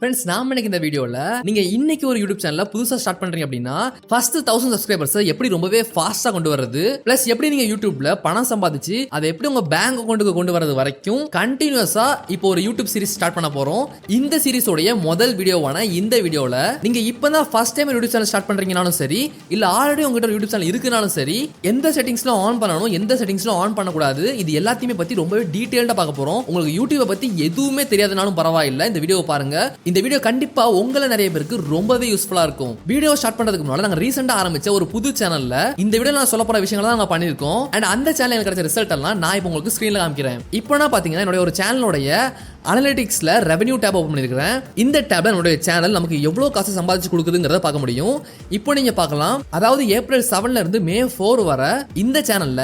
Friends, நாம இன்னைக்கு இந்த வீடியோல நீங்க இன்னைக்கு ஒரு யூடியூப் சேனல்ல புதுசா ஸ்டார்ட் பண்றீங்க அப்படின்னா ஃபர்ஸ்ட் 1000 சப்ஸ்கிரைபர்ஸ் எப்படி ரொம்பவே ஃபாஸ்டா கொண்டு வரது, பிளஸ் எப்படி நீங்க யூடியூப்ல பணம் சம்பாதிச்சு அதை எப்படி உங்க பேங்க் அக்கௌண்ட்டுக்கு கொண்டு வரது வரைக்கும் கண்டினியூஸா இப்போ ஒரு யூடியூப் சீரிஸ் ஸ்டார்ட் பண்ண போறோம். இந்த சீரிஸோடைய முதல் வீடியோவான இந்த வீடியோல நீங்க இப்பதான் first time YouTube channel start பண்றீங்கனாலும் சரி, இல்ல ஆல்ரெடி உங்ககிட்ட ஒரு யூடியூப் சேனல் இருக்குனாலும் சரி, எந்த செட்டிங்ஸ்ல ஆன் பண்ணணும், எந்த செட்டிங்ஸ்ல ஆன் பண்ணக்கூடாது, இது எல்லாத்தையுமே பத்தி ரொம்பவே டீடைல்டா பார்க்க போறோம். உங்களுக்கு யூடியூபை பத்தி எதுவுமே தெரியாதனாலும் பரவாயில்லை, இந்த வீடியோ பாருங்க. இந்த வீடியோ கண்டிப்பா உங்களை நிறைய பேருக்கு ரொம்பவே யூஸ்ஃபுல்லா இருக்கும். வீடியோ ஸ்டார்ட் பண்றதுக்கு முன்னாடி நாங்க ரீசெண்டா ஆரம்பிச்ச ஒரு புது சேனல்ல இந்த வீடியோ நான் சொல்ல போற விஷயங்களை தான் நாங்க பண்ணிருக்கோம். அண்ட் அந்த சேனல் கிடைச்ச ரிசல்ட் எல்லாம் நான் இப்போ உங்களுக்கு ஸ்கிரீன்ல காமிக்கிறேன். இப்போ நான் பாத்தீங்கன்னா என்னோட ஒரு சேனலோடைய அனலிட்டிக்ஸ்ல ரெவென்யூ டேப் ஓபன் பண்ணிருக்கேன். இந்த டேப்ல நம்மளுடைய சேனல் நமக்கு எவ்வளவு காசு சம்பாதிச்சு கொடுக்குதுங்கிறத பார்க்க முடியும். இப்போ நீங்க பார்க்கலாம், அதாவது ஏப்ரல் 7ல இருந்து மே 4 வரை இந்த சேனல்ல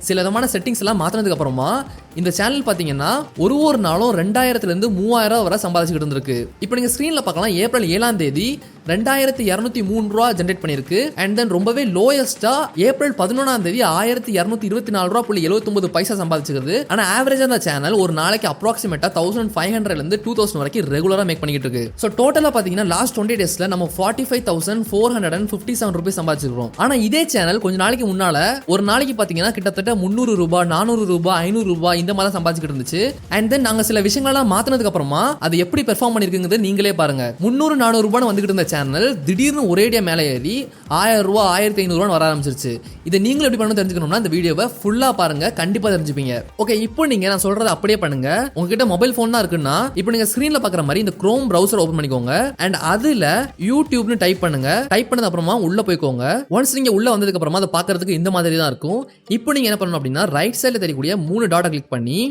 சில விதமான செட்டிங்ஸ் எல்லாம் மாத்தினதுக்கு அப்புறமா இந்த சேனல் பாத்தீங்கன்னா ஒரு நாளும் 2000 இருந்து 3000 வரை சம்பாதிச்சுட்டு இருந்திருக்கு. இப்போ நீங்க ஸ்கிரீன்ல பார்க்கலாம், ஏப்ரல் 7ஆம் தேதி 2203 ரூபா ஜெனரேட் பண்ணிருக்கு. அண்ட் தென் ரொம்பவே லோயஸ்டா ஏப்ரல் 11ஆம் தேதி 1224 ரூபா 79 சம்பாதிச்சிருக்கு. ஆனா ஆவரேஜா அந்த சேனல் ஒரு நாளைக்கு அப்ராக்சிமேட்டா 1500 இருந்து 2000 வரைக்கும் ரெகுலரா மேக் பண்ணிட்டு இருக்கு. சோ டோட்டலா பாத்தீங்கன்னா லாஸ்ட் 20 டேஸ்ல நம்ம 45,457 ரூபாய் சம்பாதிச்சிருக்கோம். ஆனா இதே சேனல் கொஞ்ச நாளைக்கு முன்னால ஒரு நாளைக்கு பாத்தீங்கன்னா கிட்டத்தட்ட 300 ரூபாய், 400 ரூபாய், 500 ரூபாய் இந்த மாதிரி சம்பாதிச்சிட்டு இருந்துச்சு. அண்ட் தென் நாங்க சில விஷயங்களெல்லாம் மாத்தினதுக்கு அப்புறமா அது எப்படி பெர்ஃபார்ம் பண்ணிருக்குங்கிறது நீங்களே பாருங்க. 300-400 ரூபாய் வந்துகிட்டு இருந்த சேனல் திடீர்னு ஒரேடியா மேலே ஏறி 1000 ரூபாய், 1500 ரூபாய் வர ஆரம்பிச்சிருச்சு. இதை நீங்களும் எப்படி பண்ணணும் தெரிஞ்சுக்கணும்னா இந்த வீடியோவை ஃபுல்லா பாருங்க, கண்டிப்பா தெரிஞ்சுப்பீங்க. ஓகே, இப்போ நீங்க நான் சொல்றதை அப்படியே பண்ணுங்க. உங்ககிட்ட மொபைல் போன் தான் இருக்குன்னா இப்போ நீங்க ஸ்கிரீன்ல பாக்குற மாதிரி இந்த குரோம் பிரவுசர் ஓபன் பண்ணிக்கோங்க. அண்ட் அதுல யூடியூப்னு டைப் பண்ணுங்க. டைப் பண்ணது அப்புறமா உள்ள போய்க்கோங்க. ஒன்ஸ் நீங்க உள்ள வந்ததுக்கு அப்புறமா அதை பாக்குறதுக்கு இந்த மாதிரி தான் இருக்கும். இப்போ நீங்க என்ன பண்ணணும் அப்படின்னா ரைட் சைடுல தெரியக்கூடிய 3 டாட்டை கிளிக் பண்ணி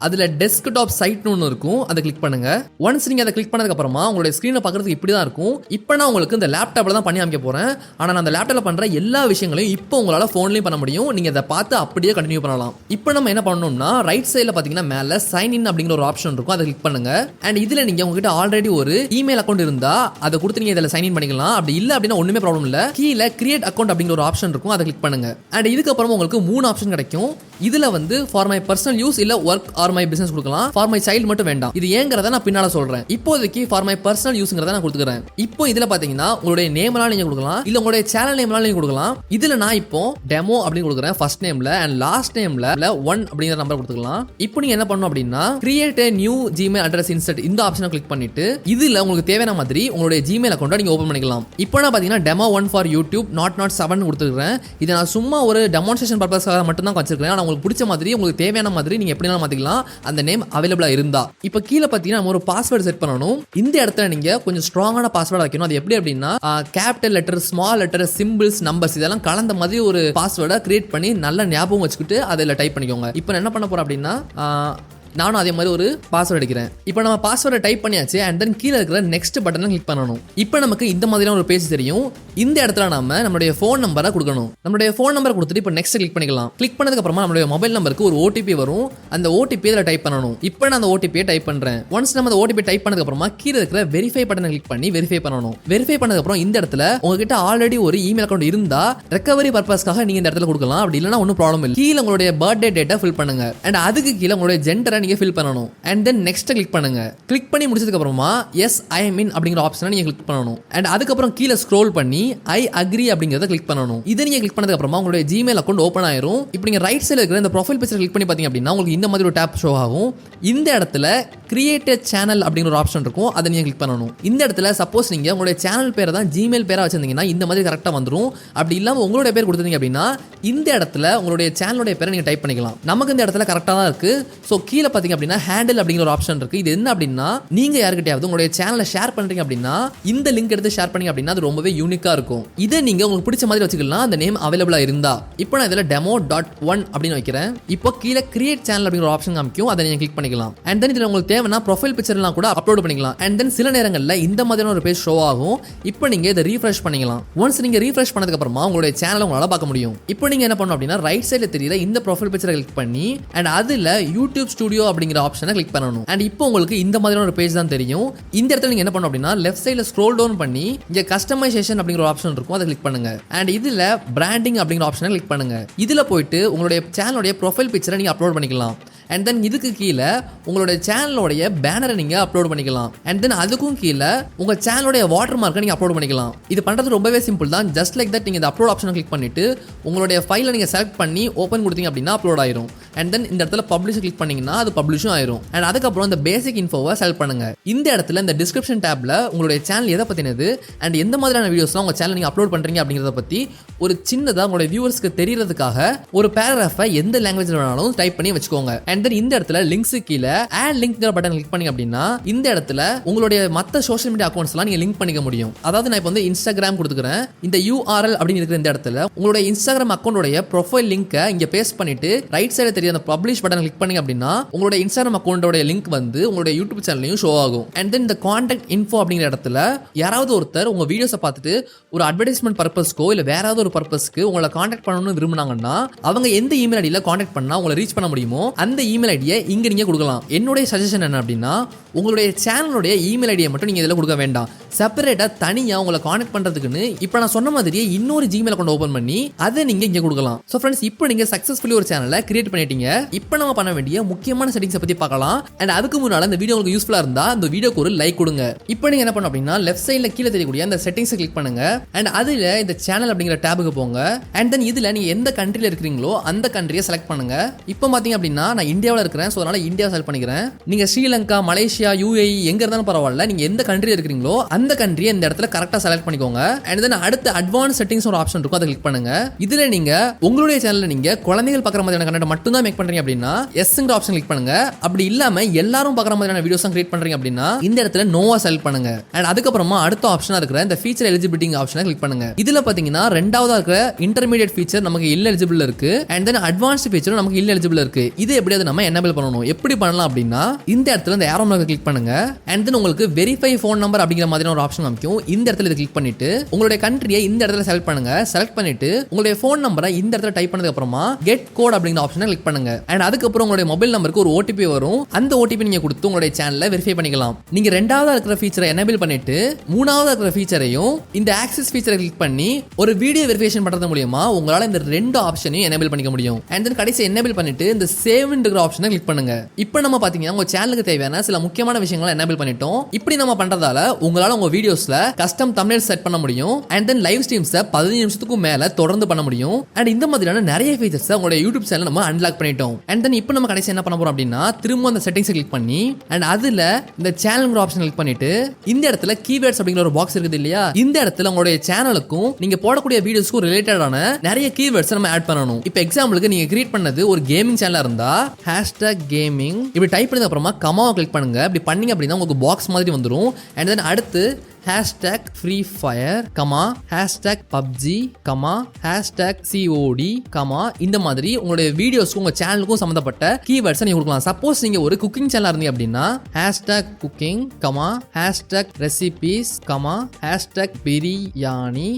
அதுல டெஸ்க்டாப் சைட்னு ஒன்று இருக்கும், அதை கிளிக் பண்ணுங்க. ஒன்ஸ் நீங்க அதை கிளிக் பண்ணதுக்கு அப்புறமா உங்களுடைய ஸ்கிரீனை பார்க்கறதுக்கு இப்படி தான் இருக்கும். இப்போ நான் உங்களுக்கு இந்த லேப்டாப்ல தான் பண்ணி அமைக்க போறேன். ஆனா நான் அந்த லேப்டாப்ல பண்ற எல்லா விஷயங்களையும் இப்போ உங்களால போன்லயும் பண்ண முடியும். நீங்க அதை பார்த்து அப்படியே கண்டினியூ பண்ணலாம். இப்போ நம்ம என்ன பண்ணணும்னா ரைட் சைடுல பாத்தீங்கன்னா மேல சைன் இன் அப்படிங்கிற ஒரு ஆப்ஷன் இருக்கும், அதை கிளிக் பண்ணுங்க. அண்ட் இதுல நீங்க உங்ககிட்ட ஆல்ரெடி ஒரு இமெயில் அக்கௌண்ட் இருந்தா அதை கொடுத்து நீங்க இதுல சைன் இன் பண்ணிக்கலாம். அப்படி இல்ல அப்படின்னா ஒண்ணுமே ப்ராப்ளம் இல்ல. கீழே கிரியேட் அக்கௌண்ட் அப்படிங்கிற ஒரு ஆப்ஷன் இருக்கும், அதை கிளிக் பண்ணுங்க. அண்ட் இதுக்கப்புறம் உங்களுக்கு 3 ஆப்ஷன் கிடைக்கும். இதுல வந்து ஃபார் மை பர்சனல் யூஸ், இல்ல ஒர்க் ஆர் மை பிசினஸ் கொடுக்கலாம். ஃபார் மை சைல்ட் மட்டும் வேண்டாம். இது ஏங்கறத நான் பின்னால சொல்றேன். இப்போதைக்கு ஃபார் மை பர்சனல் யூஸ்ங்கறத நான் கொடுத்துக்கிறேன். இப்போ இதுல பாத்தீங்கன்னா உங்களுடைய நேம்லாம் நீங்க கொடுக்கலாம், இல்ல உங்களுடைய சேனல் நேம்லாம் நீங்க கொடுக்கலாம். இதுல நான் இப்போ டெமோ அப்படின்னு கொடுக்குறேன் ஃபர்ஸ்ட் நேம்ல. அண்ட் லாஸ்ட் நேம்ல 1 அப்படிங்கிற நம்பர் கொடுத்துக்கலாம். இப்போ நீங்க என்ன பண்ணணும் அப்படின்னா create a new Gmail address insert இந்த ஆப்ஷனை கிளிக் பண்ணிட்டு இதுல உங்களுக்கு தேவையான மாதிரி உங்களுடைய ஜிமெயில் அக்கௌண்ட்டை நீங்க ஓபன் பண்ணிக்கலாம். இப்போ நான் பாத்தீங்கன்னா டெமோ 1 ஃபார் யூடியூப் not 7 கொடுத்துக்கிறேன். இதை நான் சும்மா ஒரு டெமான்ஸ்ட்ரேஷன் பர்பஸ்க்காக மட்டும் தான் வச்சிருக்கேன். ஆனா உங்களுக்கு பிடிச்ச மாதிரி உங்களுக்கு தேவையான மாதிரி நீங்க எப்படினாலும் மாத்திக்கலாம், அந்த நேம் அவைலபிளா இருந்தா. இப்போ கீழே பாத்தீங்கன்னா நம்ம ஒரு பாஸ்வேர்டு செட் பண்ணணும். இந்த இடத்துல நீங்க கொஞ்சம் ஸ்ட்ராங்கான பாஸ்வேர்டு வைக்கணும். அது எப்படி அப்படின்னா capital letter, small letter, symbols, numbers இதெல்லாம் கலந்த மாதிரி ஒரு பாஸ்வேர்டை கிரியேட் பண்ணி நல்ல ஞாபகம் வச்சுக்கிட்டு அதில் டைப் பண்ணிக்கோங்க. இப்போ நான் என்ன பண்ண போறேன் அப்படின்னா நானும் அதே மாதிரி ஒரு பாஸ்வேர்டு எடுக்கிறேன். இப்போ நம்ம பாஸ்வேர்டை டைப் பண்ணியாச்சு. அண்ட் தென் கீழே இருக்கிற நெக்ஸ்ட் பட்டனை கிளிக் பண்ணணும். இப்போ நமக்கு இந்த மாதிரியான ஒரு பேஜ் தெரியும். இந்த இடத்துல நம்ம நம்மளுடைய ஃபோன் நம்பரை கொடுக்கணும். நம்மளுடைய ஃபோன் நம்பரை கொடுத்துட்டு இப்போ நெக்ஸ்ட் கிளிக் பண்ணிக்கலாம். கிளிக் பண்ணதுக்கு அப்புறமா நம்மளுடைய மொபைல் நம்பருக்கு ஒரு ஓடிபி வரும். அந்த ஓடிபி இதில் டைப் பண்ணணும். இப்போ நான் அந்த ஓடிபியை டைப் பண்றேன். ஒன்ஸ் நம்ம அந்த ஓடிபி டைப் பண்ணதுக்கு அப்புறமா கீழே இருக்கிற வெரிஃபை பட்டனை கிளிக் பண்ணி வெரிஃபை பண்ணணும். வெரிஃபை பண்ணதுக்கு அப்புறம் இந்த இடத்துல உங்ககிட்ட ஆல்ரெடி ஒரு இமெயில் அக்கௌண்ட் இருந்தா ரெக்கவரி பர்பஸ்க்காக நீங்க இந்த இடத்துல கொடுக்கலாம். அப்படி இல்லைன்னா ஒன்றும் ப்ராப்ளம் இல்லை. கீழே உங்களுடைய பர்த்டே டேட்டை ஃபில் பண்ணுங்க. அண்ட் அதுக்கு கீழே உங்களுடைய ஜெண்டரை நீங்க ஃபில் பண்ணணும். அண்ட் தென் நெக்ஸ்ட் கிளிக் பண்ணுங்க. கிளிக் பண்ணி முடிச்சதுக்கு அப்புறமா எஸ் ஐ எம் இன் அப்படிங்கிற ஆப்ஷனை நீங்க கிளிக் பண்ணணும். அண்ட் அதுக்கப்புறம் கீழே ஸ்க்ரோல் பண்ணி ஐ அக்ரி அப்படிங்கறத கிளிக் பண்ணணும். இதை நீங்க கிளிக் பண்ணதுக்கு அப்புறமா உங்களுடைய ஜிமெயில் அக்கௌண்ட் ஓபன் ஆயிரும். இப்போ நீங்க ரைட் சைடுல இருக்கிற இந்த ப்ரொஃபைல் பிக்சர் கிளிக் பண்ணி பாத்தீங்க அப்படின்னா உங்களுக்கு இந்த மாதிரி ஒரு டேப் ஷோ ஆகும். இந்த இடத்துல கிரியேட் a சேனல் அப்படிங்கிற ஒரு ஆப்ஷன் இருக்கும், அதை நீங்க கிளிக் பண்ணணும். இந்த இடத்துல சப்போஸ் நீங்க உங்களுடைய சேனல் பேரை தான் ஜிமெயில் பேரா வச்சிருந்தீங்கன்னா இந்த மாதிரி கரெக்டா வந்துரும். அப்படி இல்லாம உங்களுடைய பேர் கொடுத்தீங்க அப்படின்னா இந்த இடத்துல உங்களுடைய சேனலுடைய பேரை நீங்க டைப் பண்ணிக்கலாம். நமக்கு இந்த இடத்துல கரெக்டா தான் இருக்கு. சோ கீழே பாத்தீங்க அப்படின்னா ஹேண்டில் அப்படிங்கிற ஒரு ஆப்ஷன் இருக்கு. இது என்ன அப்படின்னா நீங்க யார்கிட்டயாவது உங்களுடைய சேனலை ஷேர் பண்றீங்க அப்படின்னா இந்த லிங்க் எடுத்து ஷேர் பண்ணீங்க அப்படின்னா அது ரொம்பவே யூனிக்கா இருக்கும். இதை நீங்க உங்களுக்கு பிடிச்ச மாதிரி வச்சுக்கலாம், அந்த நேம் அவைலபிளா இருந்தா. இப்போ நான் இதுல demo.1 அப்படின்னு வைக்கிறேன். இப்போ கீழே கிரியேட் சேனல் அப்படிங்கிற ஒரு ஆப்ஷன் காமிக்கும், அதை நீங்க கிளிக் பண்ணிக்கலாம். அண்ட் தென் இதுல உங்களுக்கு தேவைன்னா ப்ரொஃபைல் பிக்சர்லாம் கூட அப்லோட் பண்ணிக்கலாம். அண்ட் தென் சில நேரங்கள்ல இந்த மாதிரியான ஒரு பேஜ் ஷோ ஆகும். இப்போ நீங்க இதை ரீஃப்ரெஷ் பண்ணிக்கலாம். ஒன்ஸ் நீங்க ரீஃப்ரெஷ் பண்ணதுக்கு அப்புறமா உங்களுடைய சேனலை உங்களால பார்க்க முடியும். இப்போ நீங்க என்ன பண்ணணும் அப்படின்னா ரைட் சைடுல தெரியுற இந்த ப்ரொஃபைல் பிக்சரை கிளிக் பண்ணி அண்ட் அதுல யூடியூப் ஸ்டுடியோ அப்படிங்கிற ஆப்ஷனை கிளிக் பண்ணணும். அண்ட் இப்போ உங்களுக்கு இந்த மாதிரியான ஒரு பேஜ் தான் தெரியும். இந்த இடத்துல நீங்க என்ன பண்ணணும் அப்படின்னா லெஃப்ட் சைடுல ஸ்க்ரோல் டவுன் பண்ணி இங்க கஸ்டமைசேஷன் அப்படிங்கிற ஒரு ஆப்ஷன் இருக்கும், அதை கிளிக் பண்ணுங்க. அண்ட் இதுல பிராண்டிங் அப்படிங்கிற ஆப்ஷனை கிளிக் பண்ணுங்க. இதுல போயிட்டு உங்களுடைய சேனலுடைய ப்ரொஃபைல் பிக்சரை நீங்க அப்லோட் பண்ணிக்கலாம். அண்ட் தென் இதுக்கு கீழே உங்களுடைய சேனலோடைய பேனரை நீங்க அப்லோட் பண்ணிக்கலாம். அண்ட் தென் அதுக்கும் கீழே உங்க சேனலோடைய வாட்டர் மார்க்கை நீங்க அப்லோட் பண்ணிக்கலாம். இது பண்றது ரொம்பவே சிம்பிள் தான். ஜஸ்ட் லைக் தட் நீங்க இந்த அப்லோட் ஆப்ஷனை கிளிக் பண்ணிட்டு உங்களுடைய ஃபைலை நீங்க செலக்ட் பண்ணி ஓப்பன் கொடுத்தீங்க அப்படின்னா அப்லோட் ஆயிரும். அண்ட் தென் இந்த இடத்துல பப்ளிஷ் கிளிக் பண்ணீங்கன்னா அது பப்ளிஷும் ஆயிரும். அண்ட் அதுக்கப்புறம் இந்த பேசிக் இன்ஃபோவை செலக்ட் பண்ணுங்க. இந்த இடத்துல இந்த டிஸ்கிரிப்ஷன் டேப்ல உங்களுடைய சேனல் எதை பத்தினது அண்ட் எந்த மாதிரியான வீடியோஸ்லாம் உங்க சேனல் நீங்க அப்லோட் பண்றீங்க அப்படிங்கறத பத்தி ஒரு சின்னதா உங்களுடைய வியூவர்ஸ்க்கு தெரியறதுக்காக ஒரு பேராகிராஃபை எந்த லாங்குவேஜ்ல வேணாலும் டைப் பண்ணி வச்சுக்கோங்க. அண்ட் தென் இந்த இடத்துல லிங்க்ஸ் கீழே ஆட் லிங்க்ங்கிற பட்டன் கிளிக் பண்ணீங்க அப்படின்னா இந்த இடத்துல உங்களுடைய மற்ற சோஷியல் மீடியா அக்கௌண்ட்ஸ்லாம் நீங்க லிங்க் பண்ணிக்க முடியும். அதாவது நான் இப்போ வந்து இன்ஸ்டாகிராம் கொடுத்துக்கிறேன். இந்த URL அப்படின்னு இருக்கிற இந்த இடத்துல உங்களுடைய இன்ஸ்டாகிராம் அக்கௌண்டோட ப்ரொஃபைல் லிங்கை இங்க பேஸ்ட் பண்ணிட்டு ரைட் சைடு தெரிய அந்த பப்ளிஷ் பட்டன் கிளிக் பண்ணீங்க அப்படின்னா உங்களுடைய இன்ஸ்டாகிராம் அக்கௌண்டோட லிங்க் வந்து உங்களுடைய யூடியூப் சேனல்லையும் ஷோ ஆகும். அண்ட் தென் இந்த கான்டாக்ட் இன்ஃபோ அப்படிங்கிற இடத்துல யாராவது ஒருத்தர் உங்க வீடியோஸை பார்த்துட்டு ஒரு அட்வர்டைஸ்மெண்ட் பர்பஸ்க்கோ இல்ல வேற ஏதாவது ஒரு பர்பஸ்க்கு உங்களை கான்டாக்ட் பண்ணணும்னு விரும்புனாங்கன்னா அவங்க எந்த இமெயில் ஐடியில கான்டாக்ட் பண்ணா உங்களை ரீச் பண்ண முடியுமோ அந்த இமெயில் ஐடியை இங்க நீங்க கொடுக்கலாம். என்னுடைய சஜஷன் என்ன அப்படின்னா உங்களுடைய சேனலுடைய இமெயில் ஐடியை மட்டும் நீங்க இதில் கொடுக்க வேண்டாம். செப்பரேட்டா தனியா உங்களை கான்டாக்ட் பண்றதுக்குன்னு இப்போ நான் சொன்ன மாதிரியே இன்னொரு ஜிமெயில் அக்கௌண்ட் ஓபன் பண்ணி அதை நீங்க இங்க கொடுக்கலாம். ஸோ ஃப்ரெண்ட்ஸ், இப்போ நீங்க சக்சஸ்ஃபுல்லி ஒரு சேனலை கிரியேட் பண்ணிட்டீங்க. இப்போ நம்ம பண்ண வேண்டிய முக்கியமான செட்டிங்ஸை பத்தி பார்க்கலாம். அண்ட் அதுக்கு முன்னால இந்த வீடியோ உங்களுக்கு யூஸ்ஃபுல்லா இருந்தா இந்த வீடியோக்கு ஒரு லைக் கொடுங்க. இப்போ நீங்க என்ன பண்ணணும் அப்படின்னா லெஃப்ட் சைட்ல கீழே தெரியக்கூடிய அந்த செட்டிங்ஸை கிளிக் பண்ணுங்க. அண்ட் அதுல இந்த சேனல் அப்படிங்கிற டேபுக்கு போங்க. அண்ட் தென் இதுல நீங்க எந்த கண்ட்ரில இருக்கிறீங்களோ அந்த கண்ட்ரியை செலக்ட் பண்ணுங்க. இப்போ பாத்தீங்க அப்படின்னா நான் இந்தியாவில் இருக்கிறேன். ஸோ அதனால இந்தியா செலக்ட் பண்ணிக்கிறேன். நீங்க ஸ்ரீலங்கா, மலேசியா, UAE எங்க இருந்தாலும் பரவாயில்ல. நீங்க எந்த கண்ட்ரில இருக்கிறீங்களோ அந்த கண்ட்ரியை இந்த இடத்துல கரெக்டா செலக்ட் பண்ணிக்கோங்க. அண்ட் தென் அடுத்து அட்வான்ஸ் செட்டிங்ஸ் ஒரு ஆப்ஷன் இருக்கும், அதை கிளிக் பண்ணுங்க. இதுல நீங்க உங்களுடைய சேனல்ல நீங்க குழந்தைகள் பார்க்குற மாதிரியான கண்டென்ட் மட்டும் தான் மேக் பண்றீங்க அப்படின்னா எஸ்ங்கிற ஆப்ஷன் கிளிக் பண்ணுங்க. அப்படி இல்லாம எல்லாரும் பார்க்குற மாதிரியான வீடியோஸ் தான் கிரியேட் பண்றீங்க அப்படின்னா இந்த இடத்துல நோவா செலக்ட் பண்ணுங்க. அண்ட் அதுக்கப்புறமா அடுத்த ஆப்ஷனா இருக்கிற இந்த ஃபீச்சர் எலிஜிபிலிட்டி ஆப்ஷனை கிளிக் பண்ணுங்க. இதுல பாத்தீங்கன்னா ரெண்டாவதா இருக்கிற இன்டர்மீடியட் ஃபீச்சர் நமக்கு இல்ல எலிஜிபிள் இருக்கு. அண்ட் தென் அட்வான்ஸ்ட் ஃபீச்சர் நமக்கு இல்ல எலிஜிபிள் இருக்கு. இது எப்படியாவது நம்ம எனேபிள் பண்ணணும். எப்படி பண்ணலாம் அப்படின்னா இந்த இடத்துல இந்த ஏரோ மார்க்கை கிளிக் பண்ணுங்க. அண்ட் தென் உங்களுக்கு வெரிஃபை ஃபோன் நம்பர் அப்படிங்கிற மாதிரி ஒரு ஆப்ஷன் காமிக்கும். இந்த இடத்துல இதை கிளிக் பண்ணிட்டு உங்களுடைய கண்ட்ரியை இந்த இடத்துல செலக்ட் பண்ணுங்க. செலக்ட் பண்ணிட்டு உங்களுடைய ஃபோன் நம்பரை இந்த இடத்துல டைப் பண்ணதுக்கு அப்புறமா கெட் கோட் அப்படிங்கிற ஆப்ஷனை கிளிக் பண்ணுங்க. அண்ட் அதுக்கப்புறம் உங்களுடைய மொபைல் நம்பருக்கு ஒரு OTP வரும். அந்த OTP நீங்க கொடுத்து உங்களுடைய சேனலை வெரிஃபை பண்ணிக்கலாம். நீங்க ரெண்டாவதா இருக்கிற ஃபீச்சரை எனேபிள் பண்ணிட்டு மூணாவதா இருக்கிற ஃபீச்சரையும் இந்த ஆக்சஸ் ஃபீச்சரை கிளிக் பண்ணி ஒரு வீடியோ வெரிஃபிகேஷன் பண்றது மூலமா உங்களால இந்த ரெண்டு ஆப்ஷனையும் எனேபிள் பண்ணிக்க முடியும். அண்ட் தென் கடைசி எனேபிள் பண்ணிட்டு இந்த சேவ்ங்கிற ஆப்ஷனை கிளிக் பண்ணுங்க. இப்போ நம்ம பாத்தீங்கன்னா உங்க சேனலுக்கு தேவையான சில முக்கியமான விஷயங்களை எனேபிள் பண்ணிட்டோம். இப்படி நம்ம பண்றதால உங்களால உங்க வீடியோஸ்ல கஸ்டம் தம்ப்நெயில் செட் பண்ண முடியும். அண்ட் தென் லைவ் ஸ்ட்ரீம்ஸ் 15 நிமிஷத்துக்கு மேல தொடர்ந்து பண்ண முடியும். அண்ட் இந்த மாதிரியான நிறைய ஃபீச்சர்ஸ் உங்களுடைய யூடியூப் சேனல் நம்ம அன்லாக் பண்ணிட்டோம். அண்ட் தென் இப்போ நம்ம கடைசி என்ன பண்ண போறோம் அப்படின்னா திரும்ப அந்த செட்டிங்ஸை கிளிக் பண்ணி அண்ட் அதுல இந்த சேனல்ங்கிற ஆப்ஷன் கிளிக் பண்ணிட்டு இந்த இடத்துல கீவேர்ட்ஸ் அப்படிங்கிற ஒரு பாக்ஸ் இருக்குது இல்லையா, இந்த இடத்துல உங்களுடைய சேனலுக்கும் நீங்க போடக்கூடிய வீடியோஸ்க்கும் ரிலேட்டடான நிறைய கீவேர்ட்ஸ் நம்ம ஆட் பண்ணணும். இப்போ எக்ஸாம்பிளுக்கு நீங்க கிரியேட் பண்ணது ஒரு கேமிங் சேனலா இருந்தா #gaming இப்படி டைப் பண்ணதுக்கு அப்புறமா கமாவை கிளிக் பண்ணுங்க. இப்படி பண்ணீங்க அப்படின்னா உங்களுக்கு பாக்ஸ் மாதிரி வந்துடும். அண்ட் தென் அடுத்து #Free Fire, #PUBG, #COD, இந்த மாதிரி உங்களுடைய வீடியோஸ்க்கும் உங்க சேனலுக்கும் சம்பந்தப்பட்ட கீவேர்ட்ஸ் நீங்க கொடுக்கலாம். சப்போஸ் நீங்க ஒரு குக்கிங் சேனலா இருந்தீங்க அப்படின்னா #cooking, #recipes, #biryani,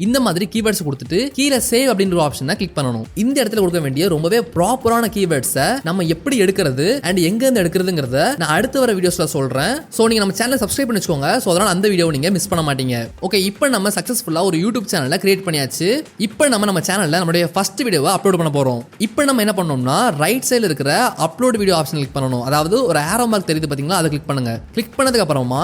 இந்த மாதிரி கீவேர்ட்ஸ் கொடுத்துட்டு கீழே சேவ் அப்படின்ற ஒரு ஆப்ஷனை கிளிக் பண்ணணும். இந்த இடத்துல கொடுக்க வேண்டிய ரொம்பவே ப்ராப்பரான கீவேர்ட்ஸை நம்ம எப்படி எடுக்கிறது அண்ட் எங்க இருந்து எடுக்கிறதுங்கிறத நான் அடுத்து வர வீடியோஸ்ல சொல்றேன். சோ நீங்க நம்ம சேனலை சப்ஸ்கிரைப் பண்ணி வச்சுக்கோங்க. சோ அதனால அந்த வீடியோ நீங்க மிஸ் பண்ண மாட்டீங்க. ஓகே, இப்போ நம்ம சக்சஸ்ஃபுல்லா ஒரு யூடியூப் சேனலை கிரியேட் பண்ணியாச்சு. இப்போ நம்ம சேனல்ல நம்மளுடைய ஃபர்ஸ்ட் வீடியோவை அப்லோட் பண்ண போறோம். இப்போ நம்ம என்ன பண்ணணும்னா ரைட் சைடுல இருக்கிற அப்லோட் வீடியோ ஆப்ஷன் கிளிக் பண்ணணும். அதாவது ஒரு ஆரோ மார்க் தெரியுது பாத்தீங்களா, அதை கிளிக் பண்ணுங்க. கிளிக் பண்ணதுக்கு அப்புறமா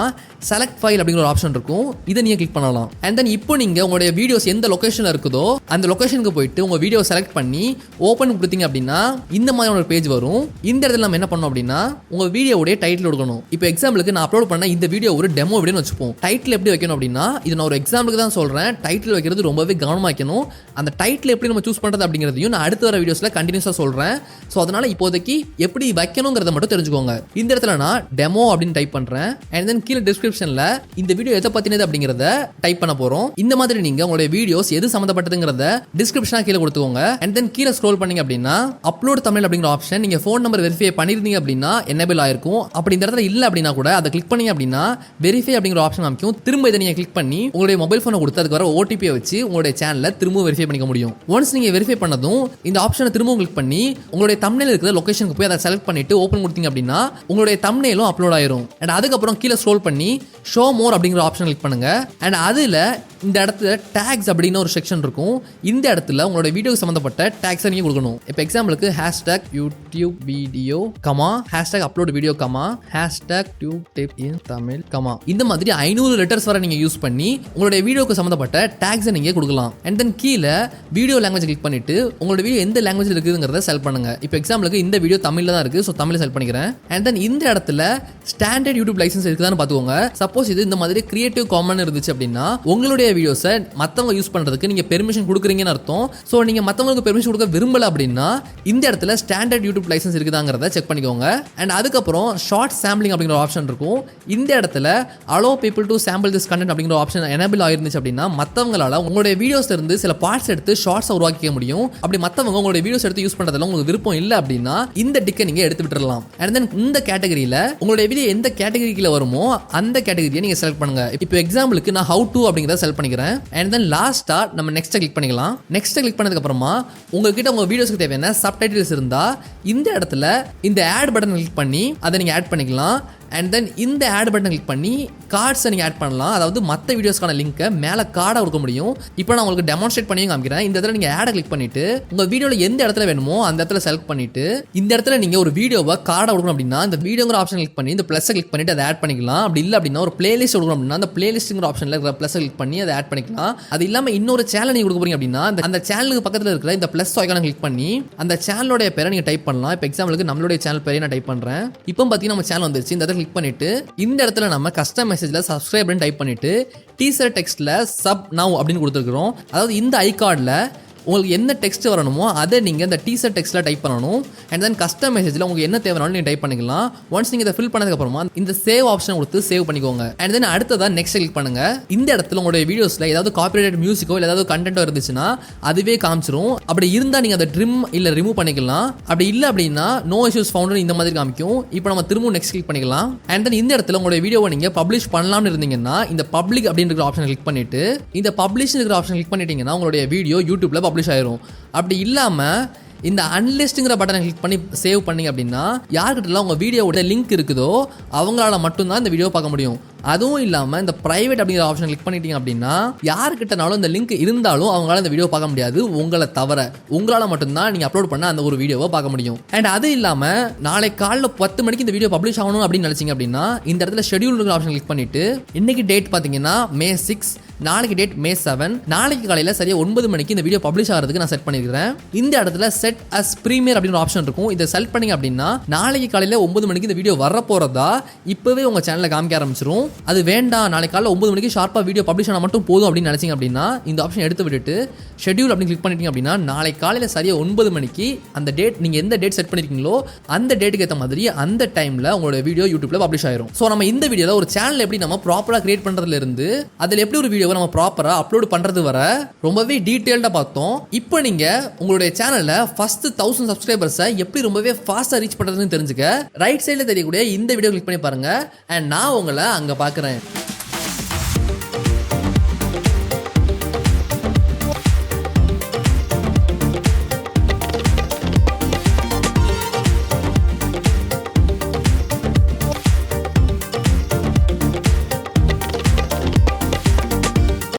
செலக்ட் ஃபைல் அப்படிங்கிற ஒரு ஆப்ஷன் இருக்கும். இதை நீங்க கிளிக் பண்ணலாம். அண்ட் தென் இப்போ நீங்க உங்களுடைய வீடியோஸ் எந்த லொகேஷன்ல இருக்குதோ அந்த லொகேஷனுக்கு போயிட்டு உங்க வீடியோ செலக்ட் பண்ணி ஓபன் கொடுத்தீங்க அப்படின்னா இந்த மாதிரி ஒரு பேஜ் வரும். இந்த இடத்துல நம்ம என்ன பண்ணணும் அப்படின்னா உங்க வீடியோவுடைய டைட்டில் கொடுக்கணும். இப்போ எக்ஸாம்பிளுக்கு நான் அப்லோட் பண்ண இந்த வீடியோ ஒரு டெமோ வீடியோன்னு வச்சுப்போம். டைட்டில் எப்படி வைக்கணும் அப்படின்னா இது நான் ஒரு எக்ஸாம்பிளுக்கு தான் சொல்றேன். டைட்டில் வைக்கிறது ரொம்பவே கவனமா வைக்கணும். அந்த டைட்டில் எப்படி நம்ம சூஸ் பண்றது அப்படிங்கிறதையும் நான் அடுத்து வர வீடியோஸ்ல கண்டினியூஸா சொல்றேன். ஸோ அதனால இப்போதைக்கு எப்படி வைக்கணுங்கிறத மட்டும் தெரிஞ்சுக்கோங்க. இந்த இடத்துல நான் டெமோ அப்படின்னு டைப் பண்றேன். அண்ட் தென் கீழே டிஸ்கிரிப்ஷன்ல இந்த வீடியோ எதை பத்தினது அப்படிங்கறத டைப் பண்ண போறோம். இந்த மாதிரி நீங்க உங்களுடைய வீடியோஸ் எது சம்பந்தப்பட்டதுங்கிறத டிஸ்கிரிப்ஷனா கீழே கொடுத்துக்கோங்க. அண்ட் தென் கீழே ஸ்க்ரோல் பண்ணீங்க அப்படின்னா அப்லோட் தமிழ் அப்படிங்கிற ஆப்ஷன் நீங்க ஃபோன் நம்பர் வெரிஃபை பண்ணிருந்தீங்க அப்படின்னா எனேபிள் ஆயிருக்கும். அப்படி இந்த இடத்துல இல்ல அப்படின்னா கூட அதை கிளிக் பண்ணீங்க அப்படின்னா வெரிஃபை அப்படிங்கிற ஆப்ஷன் காமிக்கும். திரும்ப இதை நீங்க கிளிக் பண்ணி உங்களுடைய மொபைல் போனை கொடுத்து அதுக்கு வர OTP வச்சு உங்களுடைய சேனலை திரும்ப வெரிஃபை பண்ணிக்க முடியும். ஒன்ஸ் நீங்க வெரிஃபை பண்ணதும் இந்த ஆப்ஷனை திரும்ப கிளிக் பண்ணி உங்களுடைய தம்ப்நெயில் இருக்கிற லொகேஷனுக்கு போய் அதை செலக்ட் பண்ணிட்டு ஓபன் கொடுத்தீங்க அப்படின்னா உங்களுடைய தம்ப்நெயிலும் அப்லோட் ஆயிரும். அண்ட் அதுக்கப்புறம் கீழே ஸ்க்ரோல் பண்ணி ஷோ மோர் அப்படிங்கிற ஆப்ஷன் கிளிக் பண்ணுங்க. அண்ட் அதில் இந்த இடத்துல டேக்ஸ் அப்படின்னு ஒரு செக்ஷன் இருக்கும். இந்த இடத்துல உங்களோட வீடியோக்கு சம்மந்தப்பட்ட டேக்ஸை நீங்கள் கொடுக்கணும். இப்போ எக்ஸாம்பிளுக்கு hashtag YouTube video comma hashtag upload video comma hashtag tube tip இன் தமிழ் கமா இந்த மாதிரி 500 லெட்டர்ஸ் வரை நீங்கள் யூஸ் பண்ணி உங்களுடைய வீடியோக்கு சம்மந்தப்பட்ட டேக்ஸை நீங்கள் கொடுக்கலாம். அண்ட் தென் கீழே வீடியோ லாங்குவேஜ் கிளிக் பண்ணிட்டு உங்களோட வீடியோ எந்த லாங்குவேஜ் இருக்குதுங்கிறத செலக்ட் பண்ணுங்க. இப்போ எக்ஸாம்பிளுக்கு இந்த வீடியோ தமிழில் தான் இருக்குது, ஸோ தமிழ் செலக்ட் பண்ணிக்கிறேன். அண்ட் தென் இந்த இடத்துல ஸ்டாண்டர்ட் யூடியூப் லைசன்ஸ் இருக்குதான்னு பார்த்துக்கோங்க. சப்போஸ் இது இந்த மாதிரி கிரியேட்டிவ் காமன் இருந்துச்சு அப்படின்னா உங்களுடைய வீடியோஸை மற்றவங்க யூஸ் பண்ணுறதுக்கு நீங்கள் பெர்மிஷன் கொடுக்குறீங்கன்னு அர்த்தம். ஸோ நீங்கள் மற்றவங்களுக்கு பெர்மிஷன் கொடுக்க விரும்பல அப்படின்னா இந்த இடத்துல ஸ்டாண்டர்ட் யூடியூப் லைசன்ஸ் இருக்குதாங்கிறத செக் பண்ணிக்கோங்க. அண்ட் அதுக்கப்புறம் ஷார்ட் சாம்பிளிங் அப்படிங்கிற ஆப்ஷன் இருக்கும். இந்த இடத்துல allow people to sample this content அப்படிங்கிற ஆப்ஷன் எனேபிள் ஆயிருந்துச்சு அப்படின்னா மற்றவங்களால உங்களுடைய வீடியோஸ் இருந்து சில பார்ட்ஸ் எடுத்து ஷார்ட்ஸை உருவாக்கிக்க முடியும். அப்படி மற்றவங்க உங்களுடைய வீடியோஸ் எடுத்து யூஸ் பண்ணுறதுல உங்களுக்கு விருப்பம் இல்லை அப்படின்னா இந்த டிக்கை நீங்கள் எடுத்து விட்டுறலாம். அண்ட் தென் இந்த கேட்டகரியில் உங்களுடைய வீடியோ எந்த கேட்டகரியில் வருமோ அந்த கேட்டகரியை நீங்கள் செலக்ட் பண்ணுங்க. இப்போ எக்ஸாம்பிளுக்கு நான் ஹவு டு அப்படிங்கிறத செலக்ட் பண்ணிக்கிறேன். அண்ட் தென் லாஸ்டா நம்ம நெக்ஸ்ட் கிளிக் பண்ணிக்கலாம். நெக்ஸ்ட் கிளிக் பண்ணதுக்கு அப்புறமா உங்ககிட்ட உங்க வீடியோஸ்க்கு தேவையான சப்டைட்டில்ஸ் இருந்தா இந்த இடத்துல இந்த ஆட் பட்டன் கிளிக் பண்ணி அதை நீங்க ஆட் பண்ணிக்கலாம். அண்ட் தென் இந்த ஆட் பட்டன் கிளிக் பண்ணி கார்ட்ஸை நீங்கள் ஆட் பண்ணலாம். அதாவது மற்ற வீடியோஸ்க்கான லிங்கை மேலே கார்டாக கொடுக்க முடியும். இப்போ நான் உங்களுக்கு டெமான்ஸ்ட்ரேட் பண்ணி காமிக்கிறேன். இந்த இடத்துல நீங்கள் ஆடை கிளிக் பண்ணிட்டு உங்கள் வீடியோவில் எந்த இடத்துல வேணுமோ அந்த இடத்துல செலக்ட் பண்ணிட்டு இந்த இடத்துல நீங்கள் ஒரு வீடியோவை கார்டாக கொடுக்கணும் அப்படின்னா இந்த வீடியோங்கிற ஆப்ஷன் கிளிக் பண்ணி இந்த ப்ளஸ்ஸை கிளிக் பண்ணிட்டு அதை ஆட் பண்ணிக்கலாம். அப்படி இல்லை அப்படின்னா ஒரு பிளேலிஸ்ட் கொடுக்கணும் அப்படின்னா அந்த பிளேலிஸ்ட்டுங்கிற ஆப்ஷனில் இருக்கிற ப்ளஸ்ஸை கிளிக் பண்ணி அதை ஆட் பண்ணிக்கலாம். அது இல்லாமல் இன்னொரு சேனல் நீங்கள் கொடுக்க போறீங்க அப்படின்னா அந்த சேனலுக்கு பக்கத்தில் இருக்கிற இந்த ப்ளஸ் ஐக்கானை கிளிக் பண்ணி அந்த சேனலோட பேரை நீங்கள் டைப் பண்ணலாம். இப்போ எக்ஸாம்பிளுக்கு நம்மளுடைய சேனல் பேரை நான் டைப் பண்ணுறேன். இப்போ பார்த்தீங்கன்னா நம்ம சேனல் வந்துருச்சு. இந்த இடத்துல கிளிக் பண்ணிட்டு இந்த இடத்துல நம்ம கஸ்டம் மெசேஜ்ல சப்ஸ்கிரைப் டைப் பண்ணிட்டு டீசர் டெக்ஸ்ட்ல சப் நவ் அப்படின்னு கொடுத்துருக்கோம். அதாவது இந்த ஐகார்ட்ல உங்களுக்கு என்ன டெக்ஸ்ட் வரணுமோ அதை நீங்கள் இந்த டீசர் டெக்ஸ்ட்டில் டைப் பண்ணணும். அண்ட் தென் கஸ்டம் மெசேஜில் உங்களுக்கு என்ன தேவைனாலும் நீங்கள் டைப் பண்ணிக்கலாம். ஒன்ஸ் நீங்கள் இதை ஃபில் பண்ணதுக்கப்புறமா இந்த சேவ் ஆப்ஷன் கொடுத்து சேவ் பண்ணிக்கோங்க. அண்ட் தென் அடுத்ததான் நெக்ஸ்ட் கிளிக் பண்ணுங்க. இந்த இடத்துல உங்களுடைய வீடியோஸில் ஏதாவது காப்பிரைட் மியூசிக்கோ இல்லை ஏதாவது கண்டென்ட்டோ இருந்துச்சுன்னா அதுவே காமிச்சிரும். அப்படி இருந்தால் நீங்கள் அதை ட்ரிம் இல்லை ரிமூவ் பண்ணிக்கலாம். அப்படி இல்லை அப்படின்னா நோ இஷ்யூஸ் ஃபவுண்ட் இந்த மாதிரி காமிக்கும். இப்போ நம்ம திரும்ப நெக்ஸ்ட் கிளிக் பண்ணிக்கலாம். அண்ட் தென் இந்த இடத்துல உங்களுடைய வீடியோவை நீங்கள் பப்ளிஷ் பண்ணலாம்னு இருந்தீங்கன்னா இந்த பப்ளிக் அப்படின்ற ஆப்ஷன் கிளிக் பண்ணிட்டு இந்த பப்ளிஷ் இருக்கிற ஆப்ஷன் கிளிக் பண்ணிட்டீங்கன்னா உங்களுடைய வீடியோ யூடியூப்ல பப்ளிஷ் ஆயிரும். அப்படி இல்லாம இந்த அன்லிஸ்ட்ங்கிற பட்டனை கிளிக் பண்ணி சேவ் பண்ணீங்க அப்படின்னா யார்கிட்டலாம் உங்க வீடியோவோட லிங்க் இருக்குதோ அவங்களால மட்டும்தான் இந்த வீடியோ பார்க்க முடியும். அதுவும் இல்லாமல் இந்த பிரைவேட் அப்படிங்கிற ஆப்ஷன் கிளிக் பண்ணிட்டீங்க அப்படின்னா யாருக்கிட்டனாலும் இந்த லிங்க் இருந்தாலும் அவங்களால இந்த வீடியோ பார்க்க முடியாது. உங்களை தவிர உங்களால் மட்டும்தான் நீங்கள் அப்லோட் பண்ண அந்த ஒரு வீடியோவை பார்க்க முடியும். அண்ட் அது இல்லாமல் நாளை காலைல 10 மணிக்கு இந்த வீடியோ பப்ளிஷ் ஆகணும் அப்படின்னு நினச்சிங்க அப்படின்னா இந்த இடத்துல ஷெடியூல் ஆப்ஷன் கிளிக் பண்ணிட்டு இன்னைக்கு டேட் பார்த்தீங்கன்னா May 6, நாளைக்கு டேட் May 7, நாளைக்கு காலையில் சரியா 9 மணிக்கு இந்த வீடியோ பப்ளிஷ் ஆகிறதுக்கு நான் செட் பண்ணிக்கிறேன். இந்த இடத்துல செட் அஸ் ப்ரீமியர் அப்படின்னு ஆப்ஷன் இருக்கும். இதை செலக்ட் பண்ணீங்க அப்படின்னா நாளைக்கு காலையில் 9 மணிக்கு இந்த வீடியோ வர போகிறதா இப்போவே உங்கள் சேனலில் காமிக்க ஆரம்பிச்சிடும். அது வேண்டாம் நாளைக்கு காலையில் 9 மணிக்கு ஷார்ப்பாக வீடியோ பப்ளிஷ் ஆனால் மட்டும் போதும் அப்படின்னு நினச்சிங்க அப்படின்னா இந்த ஆப்ஷன் எடுத்து விட்டுட்டு ஷெட்யூல் அப்படின்னு கிளிக் பண்ணிட்டீங்க அப்படின்னா நாளைக்கு காலையில் சரியாக 9 மணிக்கு அந்த டேட் நீங்கள் எந்த டேட் செட் பண்ணிருக்கீங்களோ அந்த டேட்டுக்கு ஏற்ற மாதிரி அந்த டைமில் உங்களோட வீடியோ யூடியூப்ல பப்ளிஷ் ஆயிரும். ஸோ நம்ம இந்த வீடியோவில் ஒரு சேனல் எப்படி நம்ம ப்ராப்பராக கிரியேட் பண்ணுறதுல இருந்து அதில் எப்படி ஒரு வீடியோவை நம்ம ப்ராப்பராக அப்லோட் பண்ணுறது வர ரொம்பவே டீட்டெயில்டாக பார்த்தோம். இப்போ நீங்கள் உங்களுடைய சேனலில் ஃபர்ஸ்ட் 1000 சப்ஸ்கிரைபர்ஸை எப்படி ரொம்பவே ஃபாஸ்ட்டாக ரீச் பண்ணுறதுன்னு தெரிஞ்சுக்க ரைட் சைடில் தெரியக்கூடிய இந்த வீடியோ கிளிக் பண்ணி பாருங்க. அண்ட் நான் உங்களை அங்கே பார்க்குறேன்.